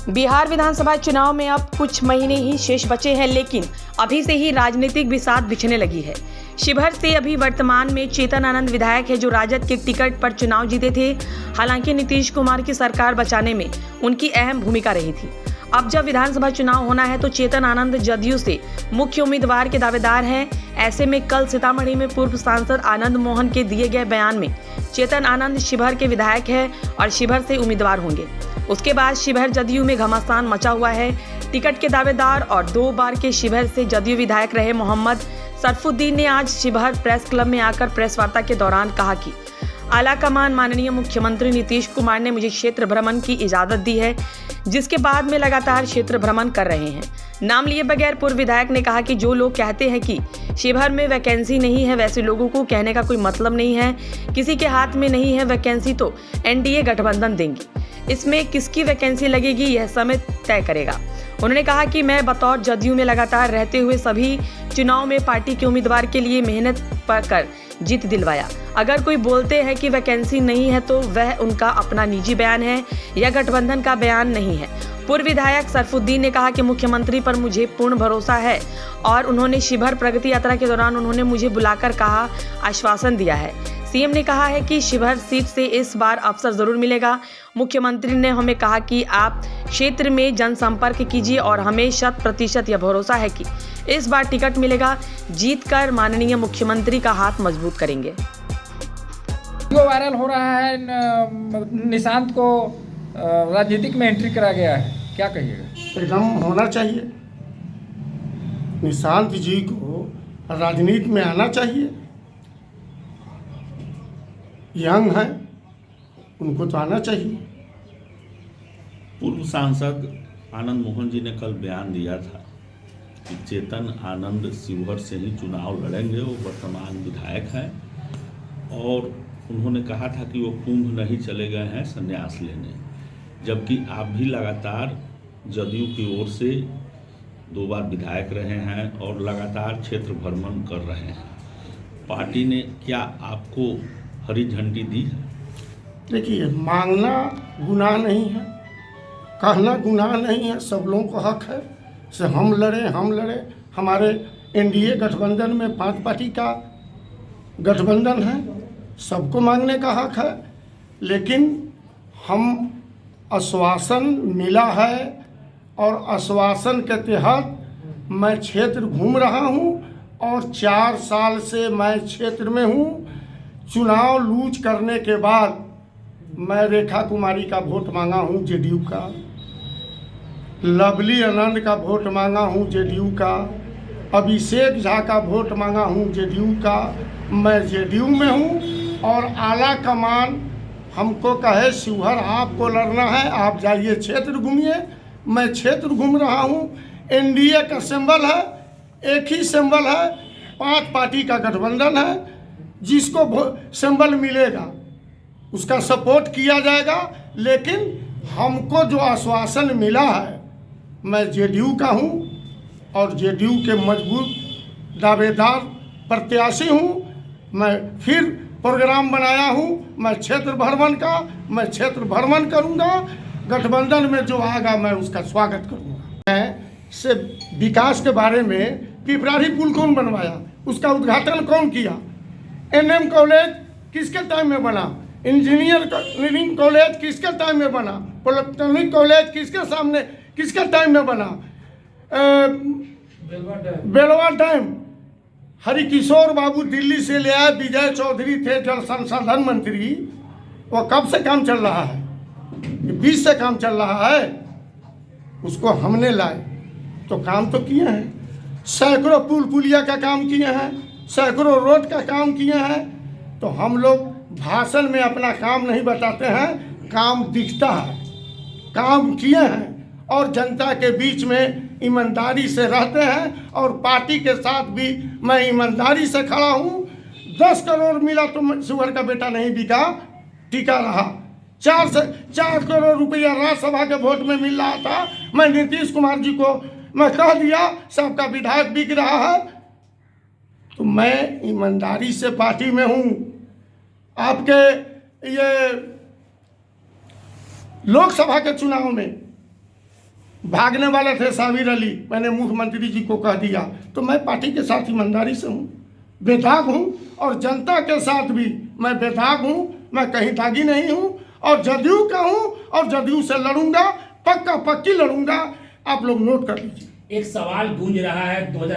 बिहार विधानसभा चुनाव में अब कुछ महीने ही शेष बचे हैं, लेकिन अभी से ही राजनीतिक बिसात बिछने लगी है। शिवहर से अभी वर्तमान में चेतन आनंद विधायक है, जो राजद के टिकट पर चुनाव जीते थे। हालांकि नीतीश कुमार की सरकार बचाने में उनकी अहम भूमिका रही थी। अब जब विधानसभा चुनाव होना है तो चेतन आनंद जदयू से मुख्य उम्मीदवार के दावेदार हैं। ऐसे में कल सीतामढ़ी में पूर्व सांसद आनंद मोहन के दिए गए बयान में चेतन आनंद शिवहर के विधायक है और शिवहर से उम्मीदवार होंगे। उसके बाद शिवहर जदयू में घमासान मचा हुआ है। टिकट के दावेदार और 2 बार के शिवहर से जदयू विधायक रहे मोहम्मद सरफुद्दीन ने आज शिवहर प्रेस क्लब में आकर प्रेस वार्ता के दौरान कहा कि आलाकमान माननीय मुख्यमंत्री नीतीश कुमार ने मुझे क्षेत्र भ्रमण की इजाजत दी है, जिसके बाद में लगातार क्षेत्र भ्रमण कर रहे हैं। नाम लिए बगैर पूर्व विधायक ने कहा कि जो लोग कहते हैं कि शिवहर में वैकेंसी नहीं है, वैसे लोगों को कहने का कोई मतलब नहीं है। किसी के हाथ में नहीं है वैकेंसी तो एनडीए गठबंधन देंगी। इसमें किसकी वैकेंसी लगेगी यह समय तय करेगा। उन्होंने कहा कि मैं बतौर जदयू में लगातार रहते हुए सभी चुनाव में पार्टी के उम्मीदवार के लिए मेहनत कर जीत दिलवाया। अगर कोई बोलते हैं कि वैकेंसी नहीं है तो वह उनका अपना निजी बयान है, यह गठबंधन का बयान नहीं है। पूर्व विधायक सरफुद्दीन ने कहा कि मुख्यमंत्री पर मुझे पूर्ण भरोसा है और उन्होंने शिवहर प्रगति यात्रा के दौरान उन्होंने मुझे बुलाकर कहा, आश्वासन दिया है। सीएम ने कहा है कि शिवहर सीट से इस बार अवसर जरूर मिलेगा। मुख्यमंत्री ने हमें कहा कि आप क्षेत्र में जनसंपर्क कीजिए और हमें 100% यह भरोसा है कि इस बार टिकट मिलेगा। जीतकर माननीय मुख्यमंत्री का हाथ मजबूत करेंगे। वायरल हो रहा है, निशांत को राजनीतिक में एंट्री करा गया है, क्या कहिएगा? एकदम होना चाहिए। निशांत जी को राजनीति में आना चाहिए। यंग है, उनको तो आना चाहिए। पूर्व सांसद आनंद मोहन जी ने कल बयान दिया था कि चेतन आनंद शिवहर से ही चुनाव लड़ेंगे। वो वर्तमान विधायक हैं और उन्होंने कहा था कि वो कुंभ नहीं चले गए हैं संन्यास लेने, जबकि आप भी लगातार जदयू की ओर से 2 बार विधायक रहे हैं और लगातार क्षेत्र भ्रमण कर रहे हैं। पार्टी ने क्या आपको हरी झंडी दी है? देखिए, मांगना गुनाह नहीं है, कहना गुनाह नहीं है। सब लोगों को हक है से हम लड़े। हमारे एनडीए गठबंधन में 5 पार्टी का गठबंधन है, सबको मांगने का हक है। लेकिन हम आश्वासन मिला है और आश्वासन के तहत मैं क्षेत्र घूम रहा हूं और 4 साल से मैं क्षेत्र में हूं। चुनाव लूज करने के बाद मैं रेखा कुमारी का वोट मांगा हूं जेडीयू का, लवली आनंद का वोट मांगा हूं जेडीयू का, अभिषेक झा का वोट मांगा हूं जेडीयू का। मैं जेडीयू में हूं और आला कमान हमको कहे शिवहर आपको लड़ना है, आप जाइए क्षेत्र घूमिए। मैं क्षेत्र घूम रहा हूं। एनडीए का सिंबल है, एक ही सिंबल है, 5 पार्टी का गठबंधन है। जिसको सिंबल मिलेगा उसका सपोर्ट किया जाएगा। लेकिन हमको जो आश्वासन मिला है, मैं जेडीयू का हूं और जेडीयू के मजबूत दावेदार प्रत्याशी हूं। मैं फिर प्रोग्राम बनाया हूं, मैं क्षेत्र भ्रमण करूंगा। गठबंधन में जो आएगा मैं उसका स्वागत करूंगा। से विकास के बारे में पिपराही पुल कौन बनवाया, उसका उद्घाटन कौन किया? एनएम कॉलेज किसके टाइम में बना? इंजीनियरिंग कॉलेज किसके टाइम में बना? पॉलिटेक्निक कॉलेज किसके टाइम में बना? बेलवा डैम हरिकिशोर बाबू दिल्ली से ले आए, विजय चौधरी थे जल संसाधन मंत्री। वो कब से काम चल रहा है? 20 से काम चल रहा है। उसको हमने लाए तो काम तो किए हैं। सैकड़ों पुलिया का काम किए हैं, सैकड़ों रोड का काम किए हैं। तो हम लोग भाषण में अपना काम नहीं बताते हैं, काम दिखता है। काम किए हैं और जनता के बीच में ईमानदारी से रहते हैं और पार्टी के साथ भी मैं ईमानदारी से खड़ा हूँ। 10 करोड़ मिला तो शिवहर का बेटा नहीं बिका, टिका रहा। 4 करोड़ रुपया राज्यसभा के वोट में मिल रहा था। मैं नीतीश कुमार जी को मैं कह दिया सबका विधायक बिक रहा है। तो मैं ईमानदारी से पार्टी में हूँ। आपके ये लोकसभा के चुनाव में भागने वाले थे साबिर अली, मैंने मुख्यमंत्री जी को कह दिया। तो मैं पार्टी के साथ ईमानदारी से हूँ, बेदाग हूँ, और जनता के साथ भी मैं बेदाग हूँ, मैं कहीं दागी नहीं हूँ, और जदयू का हूँ और जदयू से लड़ूंगा, पक्का पक्की लड़ूंगा। आप लोग नोट कर लीजिए। एक सवाल गूंज रहा है